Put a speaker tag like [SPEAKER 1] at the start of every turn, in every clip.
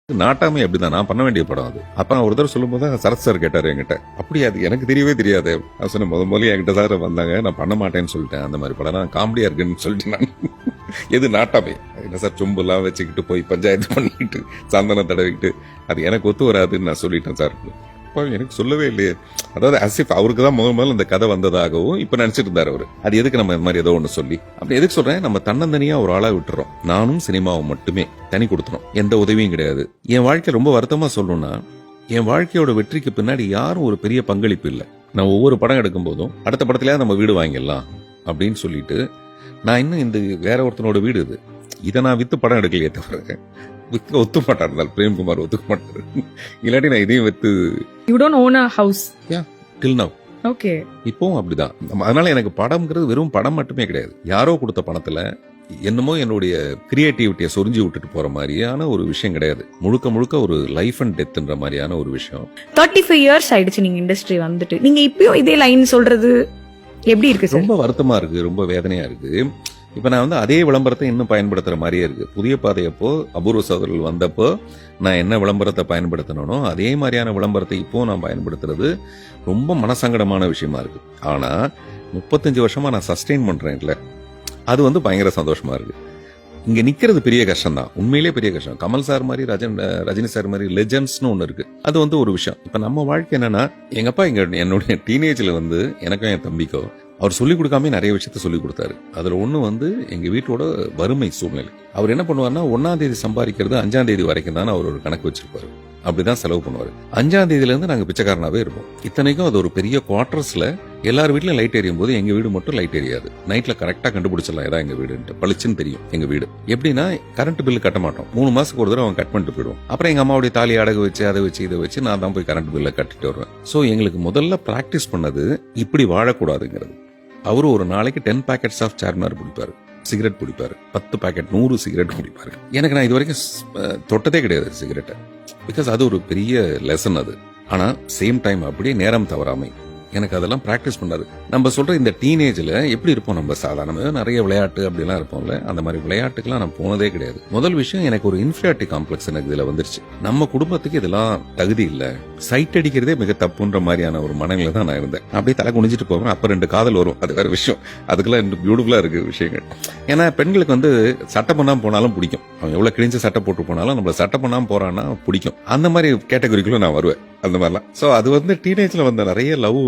[SPEAKER 1] நாட்டாமே அப்படிதான், நான் பண்ண வேண்டிய படம் அது. அப்ப நான் ஒரு தடவை சொல்லும் போது சரத் சார் கேட்டாரு என்கிட்ட, அப்படி அது எனக்கு தெரியவே தெரியாது. நான் சொன்ன முதல்ல என்கிட்ட சார் வந்தாங்க, நான் பண்ண மாட்டேன்னு சொல்லிட்டேன். அந்த மாதிரி படம் நான் காமெடியா இருக்குன்னு சொல்லிட்டு நான் எது நாட்டாமே என்ன சார் சொம்பெல்லாம் வச்சுக்கிட்டு போய் பஞ்சாயத்து பண்ணிக்கிட்டு சந்தனம் தடவிக்கிட்டு அது எனக்கு ஒத்து வராதுன்னு நான் சொல்லிட்டேன் சார். எனக்கு சொல்லவே இல்லையே. அதாவது அசிஃப் அவருக்கு தான் முதல்ல இந்த கதை வந்ததாகவும் இப்ப நினைச்சிட்டு இருந்தாரு அவரு. அது எதுக்கு நம்ம இந்த மாதிரி ஏதோ ஒண்ணு சொல்லி அப்படி எதுக்கு சொல்றேன், நம்ம தன்னந்தனியா ஒரு ஆளா விட்டுறோம். நானும் சினிமாவும் மட்டுமே தனி கொடுத்துறோம், எந்த உதவியும் கிடையாது. என் வாழ்க்கை ரொம்ப வருத்தமா சொல்லணும்னா, என் வாழ்க்கையோட வெற்றிக்கு பின்னாடி யாரும் ஒரு பெரிய பங்களிப்பு இல்லை. நான் ஒவ்வொரு படம் எடுக்கும் போதும் அடுத்த படத்துலயா நம்ம வீடு வாங்கிடலாம் அப்படின்னு சொல்லிட்டு நான் இன்னும் இந்த வேற ஒருத்தனோட வீடு இது, இதை நான் வித்து படம் எடுக்கலையே தவிர விற்க ஒத்து மாட்டார் பிரேம்குமார், ஒத்துக்க மாட்டாரு. இல்லாட்டி நான் இதையும் with
[SPEAKER 2] You don't own a house.
[SPEAKER 1] Yeah, till now.
[SPEAKER 2] Okay.
[SPEAKER 1] இப்பவும் அப்படிதான். அதனால எனக்கு படம்ங்கிறது வெறும் படம் மட்டுமே கிடையாது. யாரோ கொடுத்த பணத்துல என்னமோ என்னுடைய கிரியேட்டிவிட்டியை சொரிஞ்சு விட்டுட்டு போற மாதிரியான ஒரு விஷயம் கிடையாது. முழுக்க முழுக்க ஒரு லைஃப் அண்ட் டெத்ன்ற மாதிரியான ஒரு விஷயம்.
[SPEAKER 2] 35 years ஆயிடுச்சு நீங்க இண்டஸ்ட்ரி வந்துட்டு, நீங்க இப்பயும் இதே லைன் சொல்றது எப்படி இருக்கு சார்?
[SPEAKER 1] ரொம்ப வருத்தமா இருக்கு, ரொம்ப வேதனையா இருக்கு. இப்ப நான் அதே விளம்பரத்தை இன்னும் பயன்படுத்துற மாதிரியே இருக்கு. புதிய பாதையப்போ அபூர்வ சகோதரர்கள் வந்தப்போ நான் என்ன விளம்பரத்தை பயன்படுத்தினோ அதே மாதிரியான விளம்பரத்தை இப்போ நான் பயன்படுத்துறது ரொம்ப மனசங்கடமான விஷயமா இருக்கு. ஆனா 35 வருஷமா நான் சஸ்டெயின் பண்றேன்ல, அது பயங்கர சந்தோஷமா இருக்கு. இங்க நிக்கிறது பெரிய கஷ்டம் தான், உண்மையிலேயே பெரிய கஷ்டம். கமல் சார் மாதிரி ரஜினி சார் மாதிரி லெஜெண்ட்ஸ்னு ஒண்ணு இருக்கு, அது ஒரு விஷயம். இப்ப நம்ம வாழ்க்கை என்னன்னா, எங்க அப்பா என்னுடைய டீனேஜ்ல எனக்கும் என் தம்பிக்கோ அவர் சொல்லிக் கொடுக்காம நிறைய விஷயத்த சொல்லிக் கொடுத்தாரு. அதுல ஒண்ணு எங்க வீட்டோட வறுமை சூழ்நிலை. அவர் என்ன பண்ணுவார்னா, 1ஆம் தேதி சம்பாதிக்கிறது 5ஆம் தேதி வரைக்கும் தான் அவர் ஒரு கணக்கு வச்சிருப்பாரு. அப்படிதான் செலவு பண்ணுவாரு. 5ஆம் தேதியில இருந்து நாங்க பிச்சைக்காரனாவே இருப்போம். இத்தனைக்கும் அது ஒரு பெரிய குவார்டர்ஸ்ல எல்லார் வீட்லயும் லைட் எரியும் போது எங்க வீடு மட்டும் லைட் எரியாது. நைட்ல கரெக்டா கண்டுபிடிச்சிடலாம் ஏதா எங்க வீடுன்ட்டு, பளிச்சுன்னு தெரியும் எங்க வீடு. எப்படின்னா, கரண்ட் பில்லு கட்ட மாட்டோம், 3 மாசத்துக்கு ஒரு தடவை அவன் கட் பண்ணிட்டு போயிடுவோம். அப்புறம் எங்க அம்மாவுடைய தாலி அடகு வச்சு அதை வச்சு இதை வச்சு நான் தான் போய் கரண்ட் பில்ல கட்டிட்டு வருவேன். சோ எங்களுக்கு முதல்ல பிராக்டிஸ் பண்ணது இப்படி வாழக்கூடாதுங்கிறது. அவரு ஒரு நாளைக்கு 10 packets ஆஃப் சார்மினார் குடிப்பாரு, சிகரெட் குடிப்பாரு, 10 packet 100 சிகரெட் குடிப்பாரு. எனக்கு நான் இது வரைக்கும் தொட்டதே கிடையாது சிகரெட்டை, பிகாஸ் அது ஒரு பெரிய லெசன் அது. ஆனா சேம் டைம் அப்படியே நேரம் தவறாமை எனக்கு அதெல்லாம் பிராக்டிஸ் பண்ணாரு. நம்ம சொல்ற இந்த டீனேஜ்ல எப்படி இருப்போம், நம்ம சாதாரணமாக நிறைய விளையாட்டு அப்படிலாம் இருப்போம்ல, அந்த மாதிரி விளையாட்டுக்கெல்லாம் நான் போனதே கிடையாது. முதல் விஷயம், எனக்கு ஒரு இன்ஃபீரியாரிட்டி காம்ப்ளெக்ஸ் எனக்கு இதுல வந்துருச்சு. நம்ம குடும்பத்துக்கு இதெல்லாம் தகுதி இல்ல, சைட் அடிக்கிறதே மிக தப்புன்ற மாதிரியான ஒரு மனநிலை தான் நான் இருந்தேன். அப்படியே தலை குனிஞ்சிட்டு போவேன். அப்ப 2 காதல் வரும், அது வேற விஷயம். அதுக்கெல்லாம் இன்னும் பியூட்டிஃபுல்லா இருக்கு விஷயங்கள். ஏன்னா பெண்களுக்கு சட்டை பண்ணாம போனாலும் பிடிக்கும். அவன் எவ்வளவு கிழிஞ்ச சட்டை போட்டு போனாலும் நம்மள சட்டை பண்ணாம போறான்னா பிடிக்கும். அந்த மாதிரி கேட்டகரிக்குள்ள நான் வருவேன், அந்த மாதிரிலாம். சோ அது டீனேஜ்ல வந்த நிறைய லவ்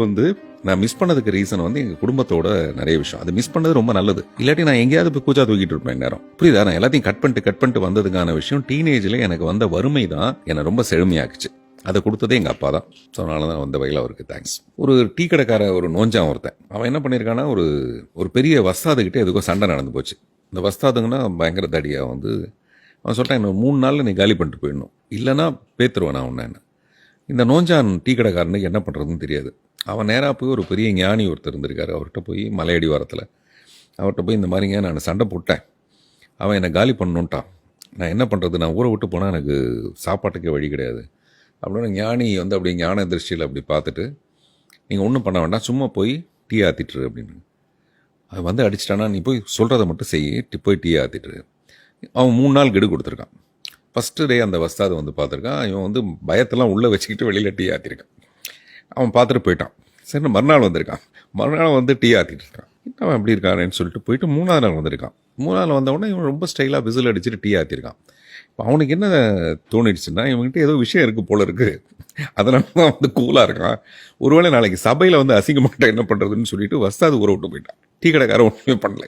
[SPEAKER 1] நான் மிஸ் பண்ணதுக்கு ரீசன் எங்க குடும்பத்தோட நிறைய விஷயம். அது மிஸ் பண்ணது ரொம்ப நல்லது. இல்லாட்டி நான் எங்கேயாவது போய் கூச்சா தூக்கிட்டு இருப்பேன் நேரம். புரியுதா? நான் எல்லாத்தையும் கட் பண்ணிட்டு வந்ததுக்கான விஷயம், டீனேஜ்ல எனக்கு வந்த வறுமை தான் என்னை ரொம்ப செழுமையாக்குச்சு. அதை கொடுத்ததே எங்க அப்பா தான். ஸோ அதனாலதான் வந்த வகையில் அவருக்கு தேங்க்ஸ். ஒரு டீ கடைக்கார ஒரு நோஞ்சான் ஒருத்தன், அவன் என்ன பண்ணியிருக்கான்னா, ஒரு பெரிய வஸ்தாதுகிட்ட எதுக்கோ சண்டை நடந்து போச்சு. இந்த வஸ்தாதுங்கன்னா பயங்கர தடியா அவன் சொல்லிட்டான், இன்னும் 3 நாள்ல நீ காலி பண்ணிட்டு போயிடணும், இல்லைன்னா பேத்துருவேன் நான் உன்ன. இந்த நோஞ்சான் டீ கடைக்காரனுக்கு என்ன பண்றதுன்னு தெரியாது. அவன் நேராக போய் ஒரு பெரிய ஞானி ஒருத்தர் இருந்திருக்காரு, அவர்கிட்ட போய் மலையடி வாரத்தில் அவர்கிட்ட போய், இந்த மாதிரிங்க நான் சண்டை போட்டேன், அவன் என்னை காலி பண்ணணுன்ட்டான், நான் என்ன பண்ணுறது, நான் ஊரை விட்டு போனால் எனக்கு சாப்பாட்டுக்கே வழி கிடையாது அப்படின்னு ஞானி அப்படி ஞான திருஷ்டியில் அப்படி பார்த்துட்டு, நீங்கள் ஒன்றும் பண்ண வேண்டாம், சும்மா போய் டீ ஆற்றிட்டுரு அப்படின்னு. அவன் அடிச்சிட்டானா, நீ போய் சொல்கிறத மட்டும் செய், போய் டீ ஆற்றிட்டுரு. அவன் 3 நாள் கெடு கொடுத்துருக்கான். ஃபர்ஸ்ட் டே அந்த வஸ்தாது பார்த்துருக்கான். இவன் பயத்தெல்லாம் உள்ளே வச்சுக்கிட்டு வெளியில் டீ ஆற்றிருக்கான். அவன் பார்த்துட்டு போயிட்டான். சரி, மறுநாள் வந்திருக்கான். மறுநாள் டீ ஆற்றிட்டு இருக்கான். அவன் எப்படி இருக்கானேன்னு சொல்லிட்டு போயிட்டு 3ஆவது நாள் வந்திருக்கான். 3ஆவது நாள் வந்த உடனே இவன் ரொம்ப ஸ்டைலாக விசில் அடிச்சுட்டு டீ ஆற்றிருக்கான். இப்போ அவனுக்கு என்ன தோணிடுச்சுன்னா, இவங்ககிட்ட ஏதோ விஷயம் இருக்கு போல இருக்கு, அதனால தான் கூலா இருக்கான். ஒருவேளை நாளைக்கு சபையில் அசிங்கமாட்ட என்ன பண்றதுன்னு சொல்லிட்டு வஸ்தாது ஊற விட்டு போயிட்டான். டீ கடைக்காரன் ஒன்றுமே பண்ணல.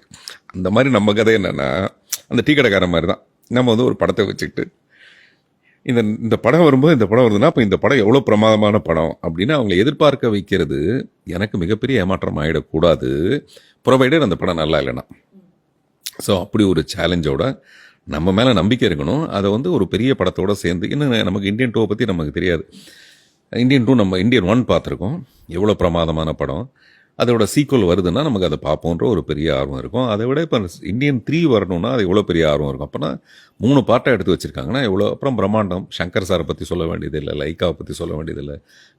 [SPEAKER 1] அந்த மாதிரி நம்ம கதை என்னன்னா, அந்த டீ கடைக்காரன் மாதிரி தான். நம்ம ஒரு படத்தை வச்சுக்கிட்டு, இந்த படம் வரும்போது, இந்த படம் வருதுன்னா அப்போ இந்த படம் எவ்வளோ பிரமாதமான படம் அப்படின்னு அவங்களை எதிர்பார்க்க வைக்கிறது எனக்கு மிகப்பெரிய ஏமாற்றம் ஆகிடக்கூடாது, ப்ரொவைடர் அந்த படம் நல்லா இல்லைன்னா. ஸோ அப்படி ஒரு சேலஞ்சோட நம்ம மேலே நம்பிக்கை இருக்கணும். அதை ஒரு பெரிய படத்தோட சேர்ந்து, இன்னும் நமக்கு இந்தியன் 2 பற்றி நமக்கு தெரியாது. இந்தியன் 2 நம்ம இந்தியன் 1 பார்த்துருக்கோம், எவ்வளோ பிரமாதமான படம். அதோட சீக்குவல் வருதுன்னா நமக்கு அதை பார்ப்போன்ற ஒரு பெரிய ஆர்வம் இருக்கும். அதை விட இப்போ இந்தியன் 3 வரணும்னா அது எவ்வளோ பெரிய ஆர்வம் இருக்கும். அப்போனா 3 பார்ட்டாக எடுத்து வச்சிருக்காங்கன்னா எவ்வளோ. அப்புறம் பிரம்மாண்டம், சங்கர் சாரை பற்றி சொல்ல வேண்டியதில்லை, லைக்காவை பற்றி சொல்ல வேண்டியதில்லை.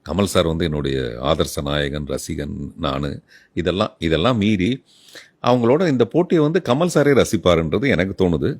[SPEAKER 1] கமல் சார் என்னுடைய ஆதர்ச நாயகன், ரசிகன் நான். இதெல்லாம் மீறி அவங்களோட இந்த போட்டியை கமல் சாரே ரசிப்பாருன்றது எனக்கு தோணுது.